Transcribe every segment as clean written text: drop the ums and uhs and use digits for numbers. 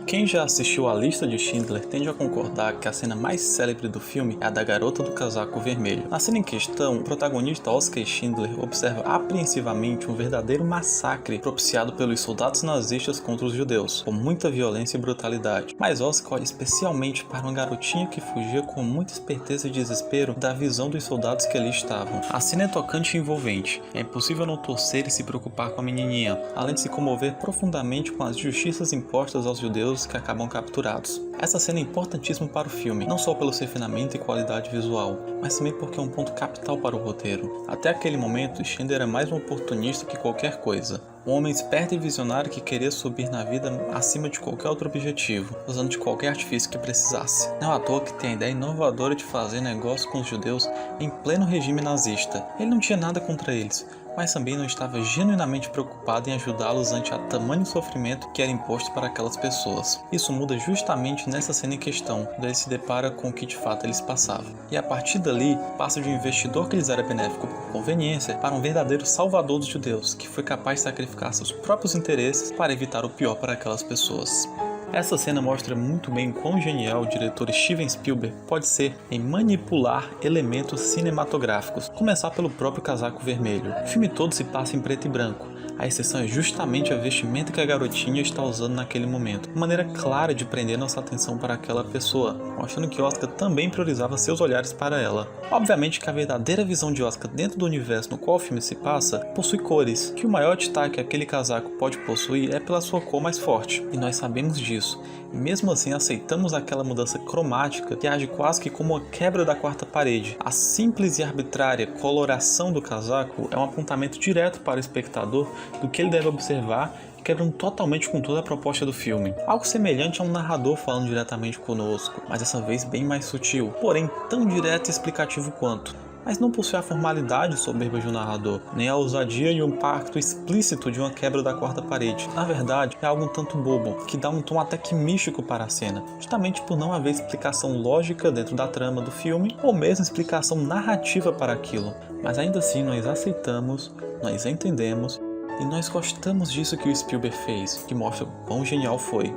Quem já assistiu A Lista de Schindler tende a concordar que a cena mais célebre do filme é a da garota do casaco vermelho. Na cena em questão, o protagonista Oskar Schindler observa apreensivamente um verdadeiro massacre propiciado pelos soldados nazistas contra os judeus, com muita violência e brutalidade. Mas Oskar olha especialmente para uma garotinha que fugia com muita esperteza e desespero da visão dos soldados que ali estavam. A cena é tocante e envolvente. É impossível não torcer e se preocupar com a menininha, além de se comover profundamente com as justiças impostas aos judeus que acabam capturados. Essa cena é importantíssima para o filme, não só pelo seu refinamento e qualidade visual, mas também porque é um ponto capital para o roteiro. Até aquele momento, Schindler era mais um oportunista que qualquer coisa. Um homem esperto e visionário que queria subir na vida acima de qualquer outro objetivo, usando de qualquer artifício que precisasse. Não é à toa que tem a ideia inovadora de fazer negócio com os judeus em pleno regime nazista. Ele não tinha nada contra eles, mas também não estava genuinamente preocupado em ajudá-los ante a tamanho sofrimento que era imposto para aquelas pessoas. Isso muda justamente nessa cena em questão, quando ele se depara com o que de fato eles passavam. E a partir dali, passa de um investidor que lhes era benéfico por conveniência para um verdadeiro salvador dos judeus, que foi capaz de sacrificar seus próprios interesses para evitar o pior para aquelas pessoas. Essa cena mostra muito bem quão genial o diretor Steven Spielberg pode ser em manipular elementos cinematográficos, começar pelo próprio casaco vermelho. O filme todo se passa em preto e branco, a exceção é justamente a vestimenta que a garotinha está usando naquele momento, uma maneira clara de prender nossa atenção para aquela pessoa, mostrando que Oskar também priorizava seus olhares para ela. Obviamente que a verdadeira visão de Oskar dentro do universo no qual o filme se passa possui cores, que o maior destaque que aquele casaco pode possuir é pela sua cor mais forte, e nós sabemos disso. E mesmo assim aceitamos aquela mudança cromática que age quase que como uma quebra da quarta parede. A simples e arbitrária coloração do casaco é um apontamento direto para o espectador do que ele deve observar, quebrando totalmente com toda a proposta do filme. Algo semelhante a um narrador falando diretamente conosco, mas dessa vez bem mais sutil, porém tão direto e explicativo quanto. Mas não possui a formalidade soberba de um narrador, nem a ousadia e o impacto explícito de uma quebra da quarta parede. Na verdade, é algo um tanto bobo, que dá um tom até que místico para a cena, justamente por não haver explicação lógica dentro da trama do filme, ou mesmo explicação narrativa para aquilo. Mas ainda assim nós aceitamos, nós entendemos, e nós gostamos disso que o Spielberg fez, que mostra o quão genial foi.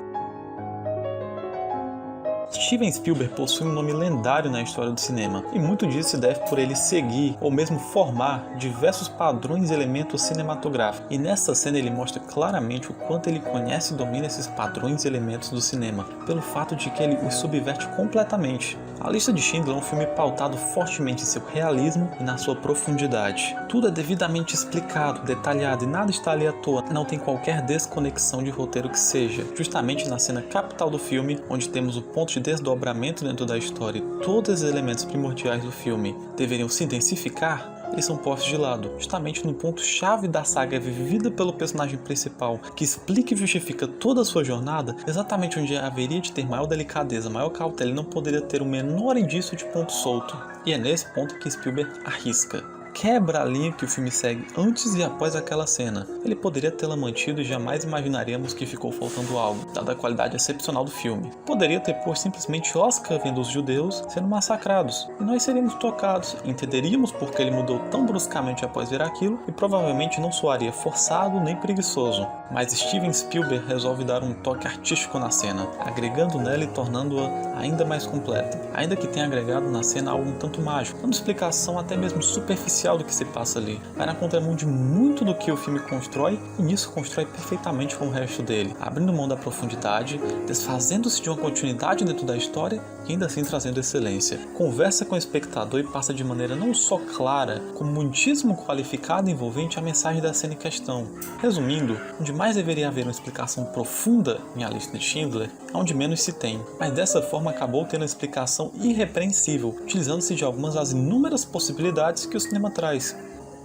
Steven Spielberg possui um nome lendário na história do cinema, e muito disso se deve por ele seguir, ou mesmo formar, diversos padrões e elementos cinematográficos. E nessa cena ele mostra claramente o quanto ele conhece e domina esses padrões e elementos do cinema, pelo fato de que ele os subverte completamente. A Lista de Schindler é um filme pautado fortemente em seu realismo e na sua profundidade. Tudo é devidamente explicado, detalhado e nada está ali à toa, não tem qualquer desconexão de roteiro que seja. Justamente na cena capital do filme, onde temos o ponto de desdobramento dentro da história e todos os elementos primordiais do filme deveriam se intensificar, eles são postos de lado, justamente no ponto-chave da saga vivida pelo personagem principal, que explica e justifica toda a sua jornada, exatamente onde haveria de ter maior delicadeza, maior cautela e não poderia ter o menor indício de ponto solto. E é nesse ponto que Spielberg arrisca. Quebra a linha que o filme segue antes e após aquela cena. Ele poderia tê-la mantido e jamais imaginaríamos que ficou faltando algo, dada a qualidade excepcional do filme. Poderia ter posto simplesmente Oskar vendo os judeus sendo massacrados, e nós seríamos tocados, entenderíamos por que ele mudou tão bruscamente após ver aquilo, e provavelmente não soaria forçado nem preguiçoso. Mas Steven Spielberg resolve dar um toque artístico na cena, agregando nela e tornando-a ainda mais completa, ainda que tenha agregado na cena algo um tanto mágico, dando explicação até mesmo superficial do que se passa ali. Vai na contramão de muito do que o filme constrói, e nisso constrói perfeitamente com o resto dele, abrindo mão da profundidade, desfazendo-se de uma continuidade dentro da história e ainda assim trazendo excelência. Conversa com o espectador e passa de maneira não só clara, como muitíssimo qualificada e envolvente a mensagem da cena em questão. Resumindo, onde mais deveria haver uma explicação profunda em A Lista de Schindler, é onde menos se tem, mas dessa forma acabou tendo uma explicação irrepreensível, utilizando-se de algumas das inúmeras possibilidades que o cinema traz,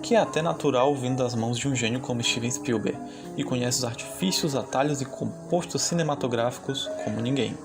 que é até natural vindo das mãos de um gênio como Steven Spielberg, e conhece os artifícios, atalhos e compostos cinematográficos como ninguém.